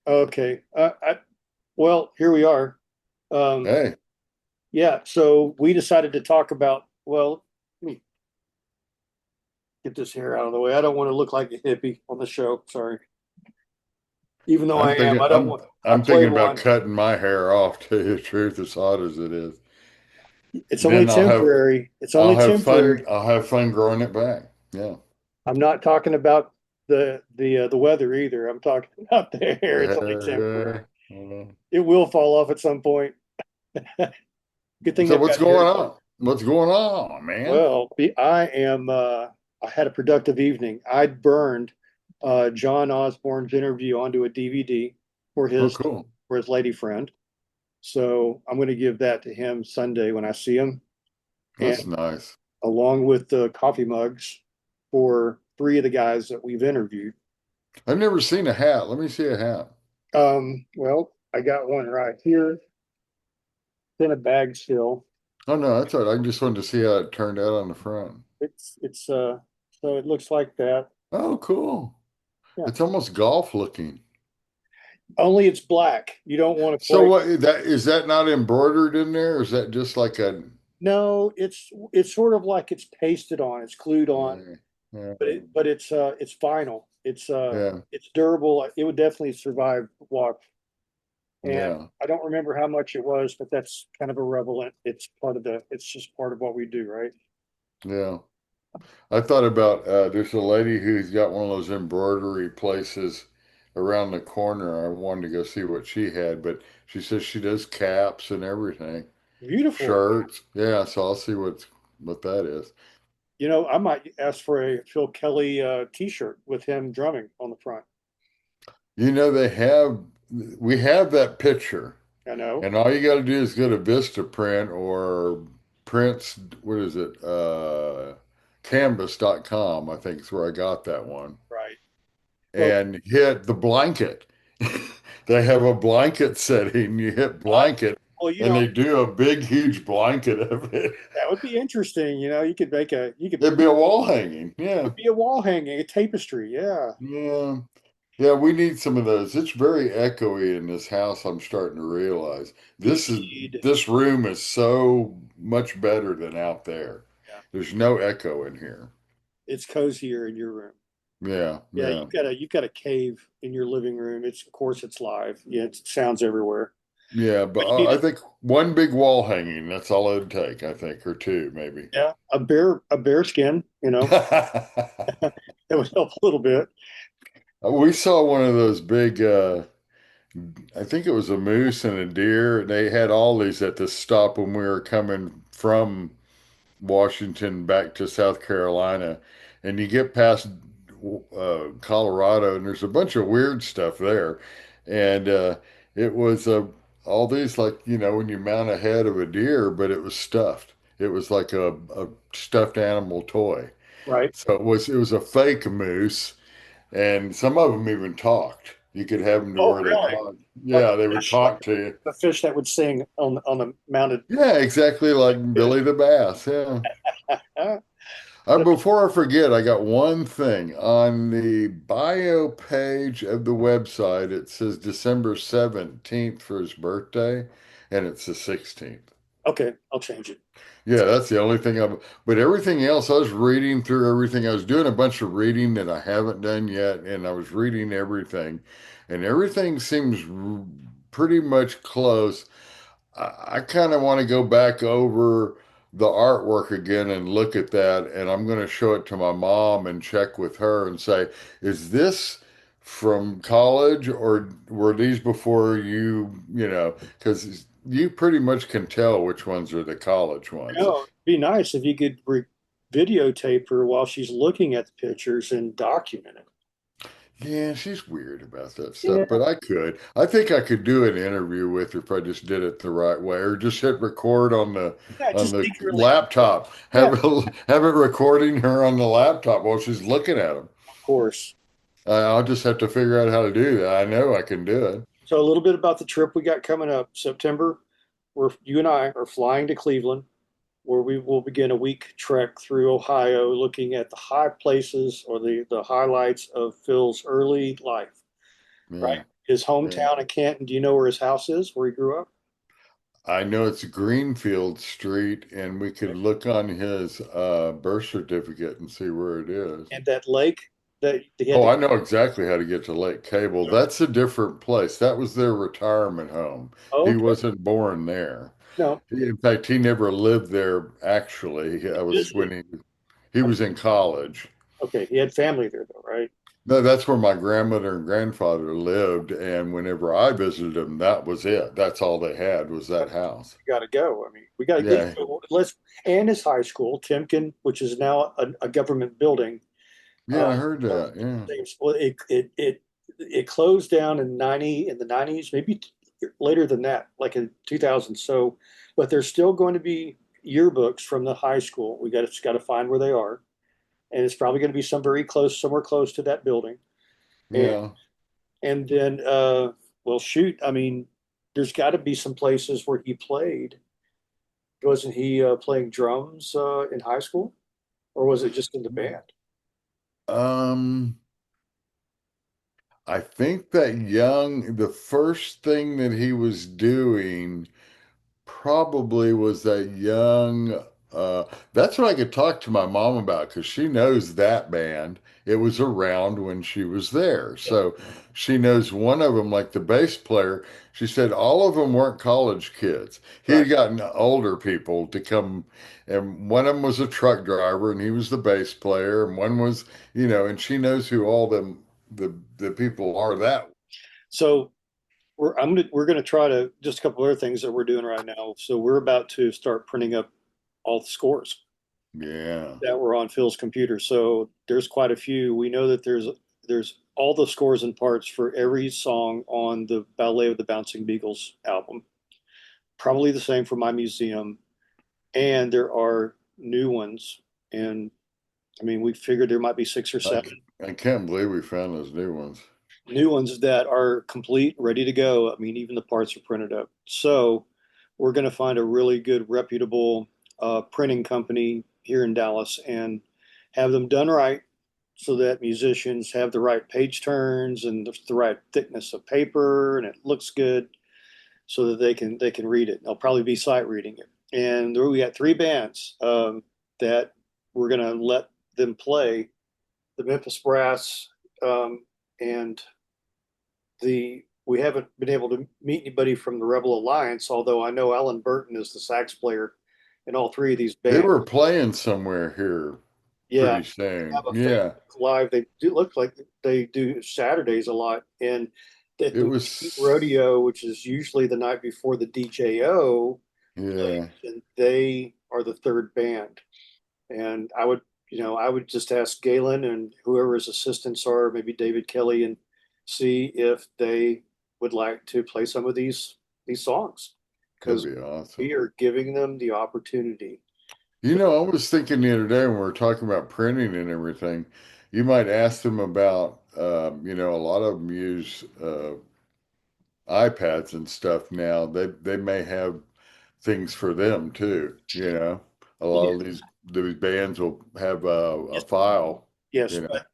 Okay. Well, here we are. Um, Hey, yeah, so we decided to talk about, well, let me get this hair out of the way. I don't want to look like a hippie on the show. Sorry. Even though I I'm am, thinking I don't I'm want, I I'm play thinking about one. cutting my hair off, to tell you the truth, as hot as it is. It's only Then temporary. It's I'll only have temporary. fun. I'll have fun growing it back. Yeah. I'm not talking about the weather either. I'm talking about the hair. It's only temporary. Uh, It will fall off at some point. Good thing so they've what's got going hair. on? What's going on, man? Well, I had a productive evening. I burned John Osborne's interview onto a DVD for Oh, his cool. for his lady friend. So I'm going to give that to him Sunday when I see him, That's and nice. along with the coffee mugs for three of the guys that we've interviewed. I've never seen a hat. Let me see a hat. Well, I got one right here. It's in a bag still. Oh no, that's all right. I just wanted to see how it turned out on the front. It's so it looks like that. Oh, cool. Yeah. It's almost golf looking. Only it's black. You don't want to So play. what that is that not embroidered in there? Or is that just like a No, it's sort of like it's pasted on, it's glued on, yeah, yeah, but it's vinyl. yeah, It's durable. It would definitely survive water. And yeah, I don't remember how much it was, but that's kind of irrelevant. It's just part of what we do, right? yeah. I thought about there's a lady who's got one of those embroidery places around the corner. I wanted to go see what she had, but she says she does caps and everything, Beautiful. shirts. Yeah, so I'll see what that is. I might ask for a Phil Kelly t-shirt with him drumming on the front. You know, we have that picture, I know, and all you got to do is go to Vistaprint or Prince, what is it? Canvas.com, I think is where I got that one. right? Well, And hit the blanket. They have a blanket setting. You hit I, blanket, well, and they do a big, huge blanket of it. that would be interesting. You could It'd be a wall hanging. it Yeah. could be a wall hanging, a tapestry. Yeah. Yeah. Yeah, we need some of those. It's very echoey in this house, I'm starting to realize. Indeed. This room is so much better than out there. Yeah. There's no echo in here. It's cozier in your room. Yeah, Yeah, yeah. you've got a cave in your living room. It's of course it's live. Yeah, it sounds everywhere. Yeah, but But you need I think one big wall hanging, that's all it'd take, I think, or two maybe. a bear skin, that would help a little bit. We saw one of those big, I think it was a moose and a deer. They had all these at this stop when we were coming from Washington back to South Carolina. And you get past Colorado, and there's a bunch of weird stuff there. And it was all these, like, when you mount a head of a deer, but it was stuffed. It was like a stuffed animal toy. Right. So it was a fake moose, and some of them even talked. You could have them to Oh, where they really? talk. Yeah, they would Like talk to you. the fish that would sing on the mounted. Yeah, exactly like Billy the Bass. Yeah. Before I forget, I got one thing. On the bio page of the website, it says December 17th for his birthday, and it's the 16th. Okay, I'll change it. Yeah, that's the only thing but everything else, I was reading through everything. I was doing a bunch of reading that I haven't done yet, and I was reading everything, and everything seems pretty much close. I kind of want to go back over the artwork again and look at that, and I'm going to show it to my mom and check with her and say, is this from college or were these before because you pretty much can tell which ones are the college ones. It'd be nice if you could videotape her while she's looking at the pictures and document it. Yeah, she's weird about that stuff, Yeah, but I could. I think I could do an interview with her if I just did it the right way, or just hit record on the yeah, on just the secretly. laptop. Yeah, Have it recording her on the laptop while she's looking at them. of course. I'll just have to figure out how to do that. I know I can do it. So a little bit about the trip we got coming up. September, where you and I are flying to Cleveland, where we will begin a week trek through Ohio, looking at the high places or the highlights of Phil's early life. Yeah. Right. his Yeah. hometown in Canton. Do you know where his house is, where he grew up? I know it's Greenfield Street, and we could look on his birth certificate and see where it is. And that lake that he had Oh, to, I know exactly how to get to Lake Cable. That's a different place. That was their retirement home. He okay, wasn't born there. no, In fact, he never lived there actually. That was when visited. he was in college. Okay, he had family there though, right? No, that's where my grandmother and grandfather lived, and whenever I visited them, that was it. That's all they had was that house. We got to go. I mean, we got to get, Yeah, let's, and his high school, Timken, which is now a government building. yeah, Uh, I heard that. Yeah. well, it closed down in 90 in the 90s, maybe later than that, like in 2000. So, but there's still going to be yearbooks from the high school. We got to just got to find where they are, and it's probably going to be somewhere close to that building. And Yeah. then, well, shoot, I mean, there's got to be some places where he played. Wasn't he playing drums in high school, or was it just in the band? Um, I think that the first thing that he was doing probably was that young. That's what I could talk to my mom about because she knows that band. It was around when she was there. Yeah, So she knows one of them, like the bass player. She said all of them weren't college kids. He right. had gotten older people to come, and one of them was a truck driver, and he was the bass player, and one was, and she knows who all the people are that. So we're gonna try to just a couple other things that we're doing right now. So we're about to start printing up all the scores Yeah. that were on Phil's computer. So there's quite a few. We know that there's all the scores and parts for every song on the Ballet of the Bouncing Beagles album. Probably the same for my museum, and there are new ones. And I mean, we figured there might be six or I, seven I can't believe we found those new ones. new ones that are complete, ready to go. I mean, even the parts are printed up. So we're going to find a really good, reputable printing company here in Dallas and have them done right so that musicians have the right page turns and the right thickness of paper and it looks good so that they can read it. They'll probably be sight reading it. And we got three bands that we're going to let them play the Memphis Brass and we haven't been able to meet anybody from the Rebel Alliance, although I know Alan Burton is the sax player in all three of these They bands. were playing somewhere here Yeah, pretty soon. have a Yeah. Facebook Live. They do look like they do Saturdays a lot, and at It the was, rodeo, which is usually the night before the DJO plays, yeah. and they are the third band. And I would just ask Galen and whoever his assistants are, maybe David Kelly, and see if they would like to play some of these songs That'd because be awesome. we are giving them the opportunity. I was thinking the other day when we were talking about printing and everything, you might ask them about, a lot of them use iPads and stuff now. They may have things for them too. A lot Yeah. of these bands will have a file. Yes, You know, but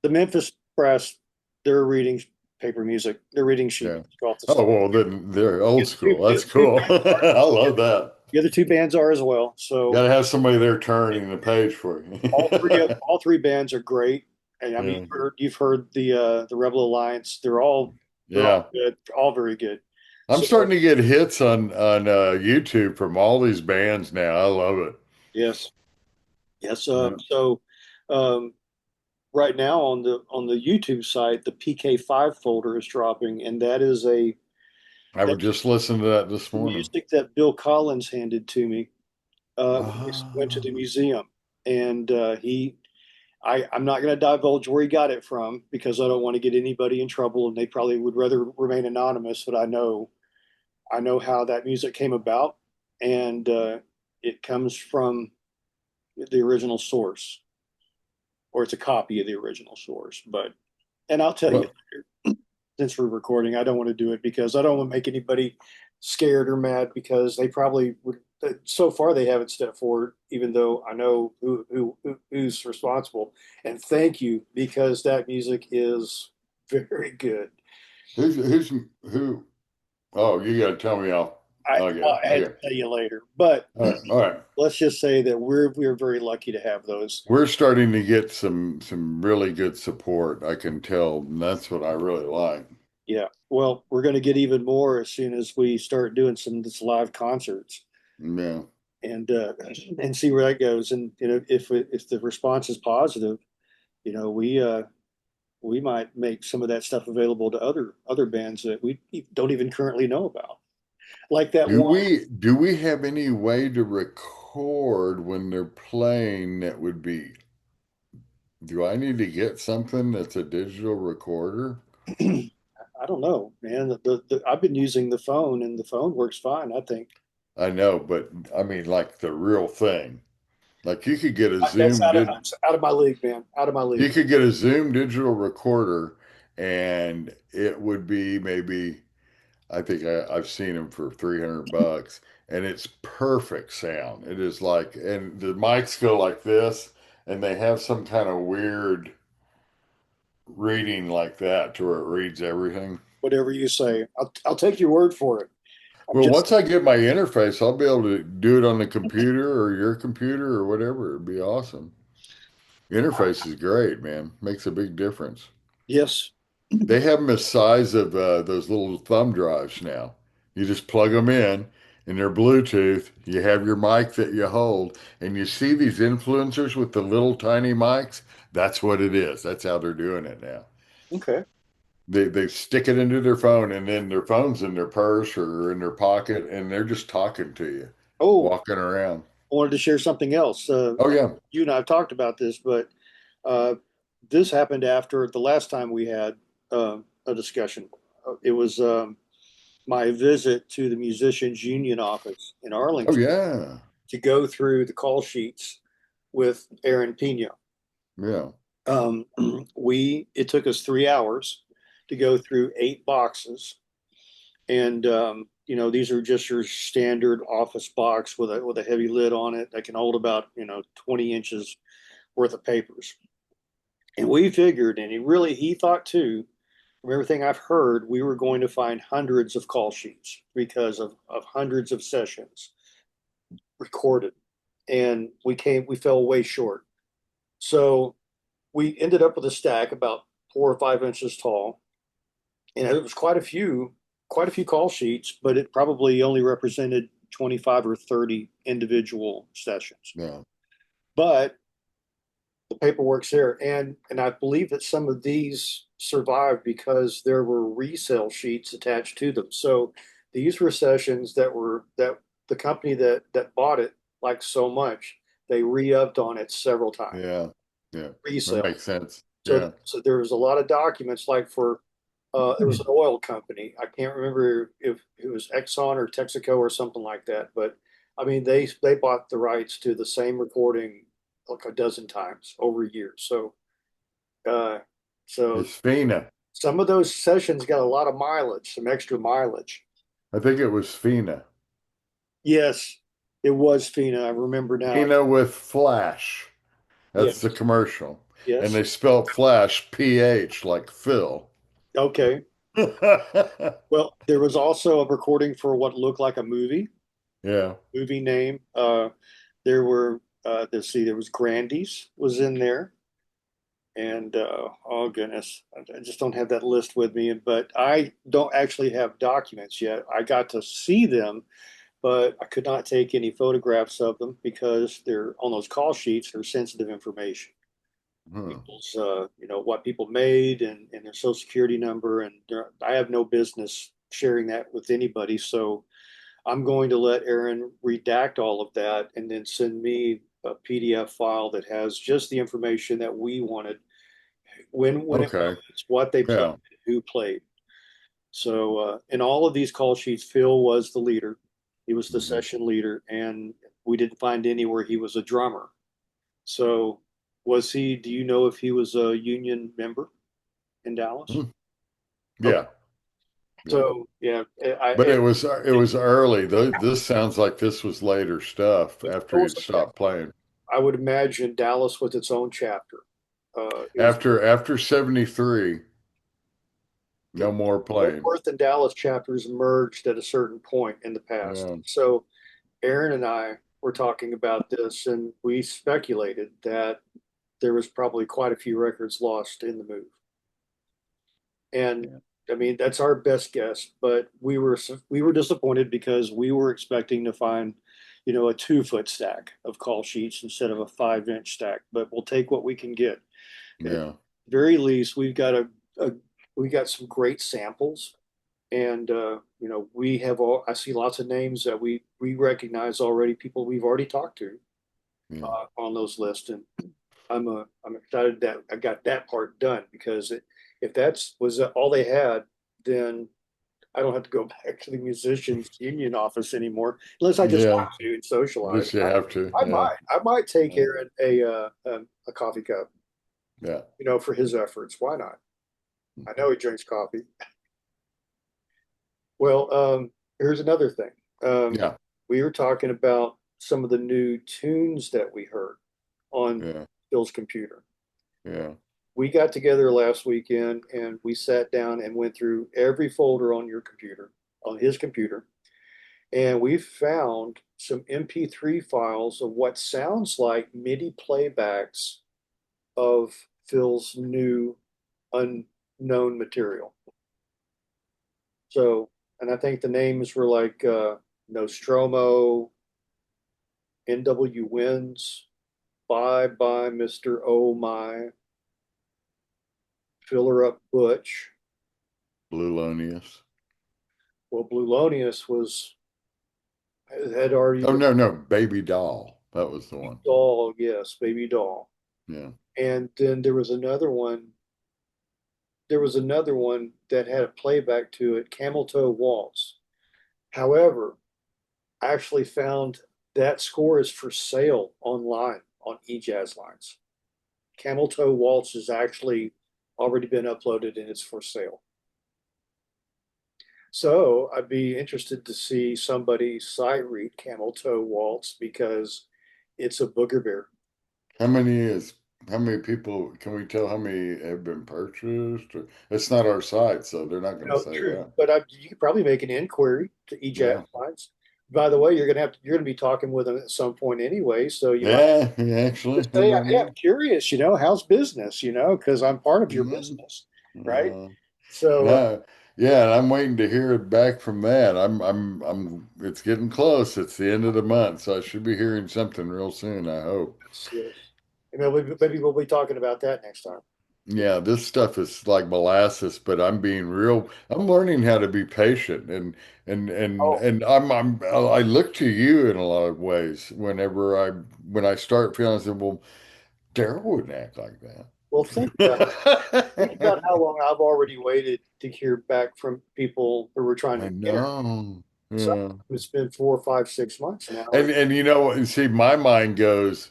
the Memphis Brass, they're reading paper music. They're reading sheet yeah. music off the Oh side. well, then they're old school. The That's other two cool. bands are, I love that. the other two bands are as well. You So got to have somebody there turning the page for you. all three bands are great. And I mean, Yeah. you've heard the Rebel Alliance. They're all Yeah. good, all very good. I'm So starting to get hits on YouTube from all these bands now. I love it. yes, yes. Yeah. Um, right now on the YouTube site, the PK5 folder is dropping, and I would that's just listen to that this morning. music that Bill Collins handed to me. We went to the Ah, museum, and I'm not going to divulge where he got it from because I don't want to get anybody in trouble, and they probably would rather remain anonymous. But I know how that music came about, and it comes from the original source, or it's a copy of the original source. And I'll tell you, well, since we're recording, I don't want to do it because I don't want to make anybody scared or mad because they probably would. So far, they haven't stepped forward, even though I know who's responsible. And thank you because that music is very good. Who's who? Oh, you got to tell me off. Okay, I had to okay. tell you later, but All right, all right. let's just say that we're very lucky to have those. We're starting to get some really good support. I can tell, and that's what I really like. Yeah. Well, we're going to get even more as soon as we start doing some of this live concerts Yeah. and and see where that goes. And if the response is positive, you know, we might make some of that stuff available to other bands that we don't even currently know about. Like that one. Do we have any way to record when they're playing that would be, do I need to get something that's a digital recorder? I don't know, man. I've been using the phone and the phone works fine, I think. I know, but I mean like the real thing. Like you could get a That's Zoom did out of my league, man. Out of my you league. could get a Zoom digital recorder and it would be maybe I think I've seen them for 300 bucks and it's perfect sound. It is like, and the mics go like this and they have some kind of weird reading like that to where it reads everything. Whatever you say. I'll take your word for it. I'm Well, just once I get my interface, I'll be able to do it on the computer or your computer or whatever. It'd be awesome. Interface is great, man. Makes a big difference. yes. They have them the size of those little thumb drives now. You just plug them in, and they're Bluetooth. You have your mic that you hold, and you see these influencers with the little tiny mics. That's what it is. That's how they're doing it now. Okay. They stick it into their phone, and then their phone's in their purse or in their pocket, and they're just talking to you, Oh, walking around. I wanted to share something else. Oh yeah, You and I have talked about this, but uh, this happened after the last time we had a discussion. It was my visit to the Musicians Union office in oh Arlington yeah, to go through the call sheets with Aaron Pina. yeah. Um, it took us 3 hours to go through 8 boxes, and these are just your standard office box with a heavy lid on it that can hold about 20 inches worth of papers. And we figured, and he thought too, from everything I've heard, we were going to find hundreds of call sheets because of hundreds of sessions recorded. And we fell way short. So we ended up with a stack about 4 or 5 inches tall. And it was quite a few call sheets, but it probably only represented 25 or 30 individual sessions. Yeah. But the paperwork's there, and I believe that some of these survived because there were resale sheets attached to them. So these were sessions that the company that bought it liked so much they re-upped on it several times. Yeah, yeah, that Resale. makes sense. So Yeah. so there was a lot of documents like for it was an oil company. I can't remember if it was Exxon or Texaco or something like that, but I mean they bought the rights to the same recording like a dozen times over years. Uh, so It's Fina. some of those sessions got a lot of mileage, some extra mileage. I think it was Fina. Yes, it was Fina. I remember now. Fina with Flash. That's the Yes, commercial. And yes. they spelled Flash PH like Phil. Okay. Well, there was also a recording for what looked like a Yeah. movie name. There were let's see, there was Grandy's was in there, and oh goodness, I just don't have that list with me. But I don't actually have documents yet. I got to see them, but I could not take any photographs of them because they're on those call sheets. They're sensitive information. Huh. People's, what people made and their social security number, and I have no business sharing that with anybody. So I'm going to let Aaron redact all of that and then send me a PDF file that has just the information that we wanted, when it Okay. was, what they played, Yeah. who played. So in all of these call sheets, Phil was the leader. He was the Mhm. session leader, and we didn't find anywhere he was a drummer. So was he? Do you know if he was a union member in Dallas? Hmm. Okay. Yeah. Yeah. So yeah, But it was early. This sounds like this was later stuff it after was, he'd stopped playing. I would imagine Dallas with its own chapter. It was After 73. No more Fort playing. Worth and Dallas chapters merged at a certain point in the past. Yeah. So Aaron and I were talking about this, and we speculated that there was probably quite a few records lost in the move. And Yeah. I mean, that's our best guess, but we were disappointed because we were expecting to find, a 2 foot stack of call sheets instead of a 5 inch stack. But we'll take what we can get. At Yeah. the very least, a we got some great samples, and we have all. I see lots of names that we recognize already, people we've already talked to Yeah. on those lists, and I'm excited that I got that part done because if that's was all they had, then I don't have to go back to the musicians union office anymore unless I just Yeah. want to and socialize. Just you have to. I Yeah. might take Yeah. Aaron a coffee cup, Yeah. for his efforts. Why not? I know he drinks coffee. Well, here's another thing. Um, Yeah. we were talking about some of the new tunes that we heard on Yeah. Phil's computer. Yeah. We got together last weekend and we sat down and went through every folder on your computer, on his computer, and we found some MP3 files of what sounds like MIDI playbacks of Phil's new unknown material. So, and I think the names were like Nostromo, NW Winds, Bye Bye Mr. Oh My, Filler Up Butch. Blulonius. Well, Blulonius had already Oh been no, no, baby doll. That was the one. doll, yes, baby doll. Yeah. And then there was another one. There was another one that had a playback to it, Camel Toe Waltz. However, I actually found that score is for sale online on eJazz Lines. Camel Toe Waltz has actually already been uploaded and it's for sale. So I'd be interested to see somebody sight read Camel Toe Waltz because it's a booger bear. How many is how many people can we tell how many have been purchased? Or, it's not our site, so they're not going to No, say true. that. But you could probably make an inquiry to eJazz Yeah. Lines. By the way, you're gonna be talking with them at some point anyway, so you might Yeah, actually, just how say, about "Hey, I'm that? curious. How's business? Because I'm part of your Yeah. business, right?" Uh, So, no, yeah, and I'm waiting to hear back from that. It's getting close. It's the end of the month, so I should be hearing something real soon, I hope. yes. Maybe we'll be talking about that next time. Yeah, this stuff is like molasses, but I'm learning how to be patient Oh, and I look to you in a lot of ways when I start feeling, I said, well, Daryl wouldn't act like well, think about that. how long I've already waited to hear back from people who were trying I to enter. know. So Yeah. it's been 4, 5, 6 months now. And and see, my mind goes,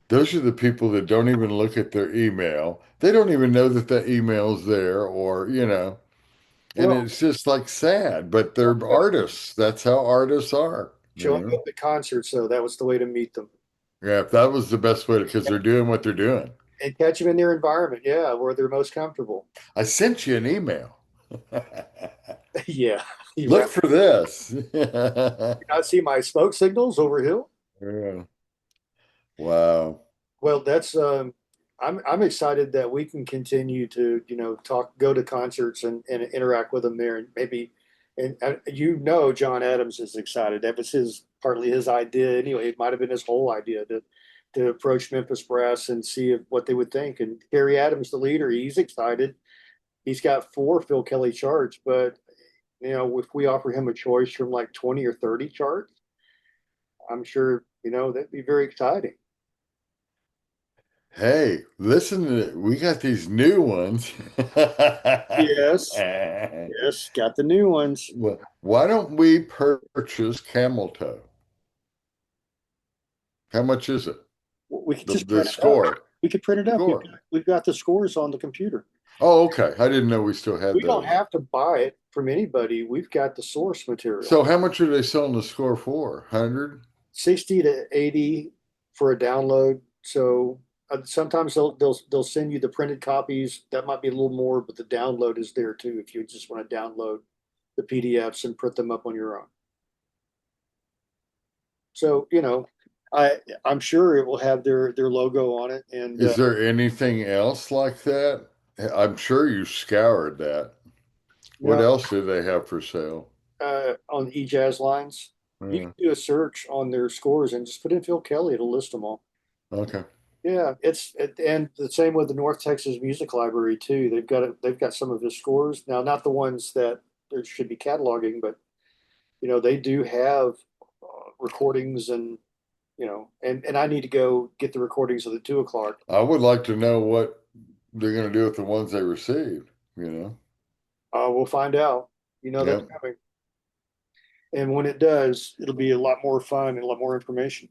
those are the people that don't even look at their email. They don't even know that the email's there, or and Well, it's just like sad, but they're artists. That's how artists are. showing up at concerts, so that was the way to meet them Yeah, if that was the best way because they're doing what they're doing. and catch them in their environment. Yeah, where they're most comfortable. I sent you an email. Yeah, you Look right. for this. I see my smoke signals over here. Yeah. Wow. Well, that's I'm excited that we can continue to go to concerts and interact with them there and maybe John Adams is excited. That was his partly his idea anyway. It might have been his whole idea to approach Memphis Brass and see what they would think. And Gary Adams, the leader, he's excited. He's got 4 Phil Kelly charts, but if we offer him a choice from like 20 or 30 charts, I'm sure that'd be very exciting. Hey, listen to we got these new ones. Yes, yes, got the new ones. Well, why don't we purchase Camel Toe? How much is it? We could The just the print it up. score. We could print it up. Score. We've got the scores on the computer. Oh, okay. I didn't know we still We had don't those. have to buy it from anybody. We've got the source material. So how much are they selling the score for? 100? 60 to 80 for a download. So Sometimes they'll send you the printed copies. That might be a little more, but the download is there too if you just want to download the PDFs and print them up on your own. So, I'm sure it will have their logo on it, and Is there anything else like that? I'm sure you scoured that. What now else do they have for sale? on eJazz lines, you can Yeah, do a search on their scores and just put in Phil Kelly. It'll list them all. okay. Yeah, and the same with the North Texas Music Library too. They've got some of his scores now, not the ones that there should be cataloging, but they do have recordings, and and I need to go get the recordings of the 2 o'clock. I would like to know what they're going to do with the ones they received, you know? We'll find out. That's Yep. coming, and when it does, it'll be a lot more fun and a lot more information.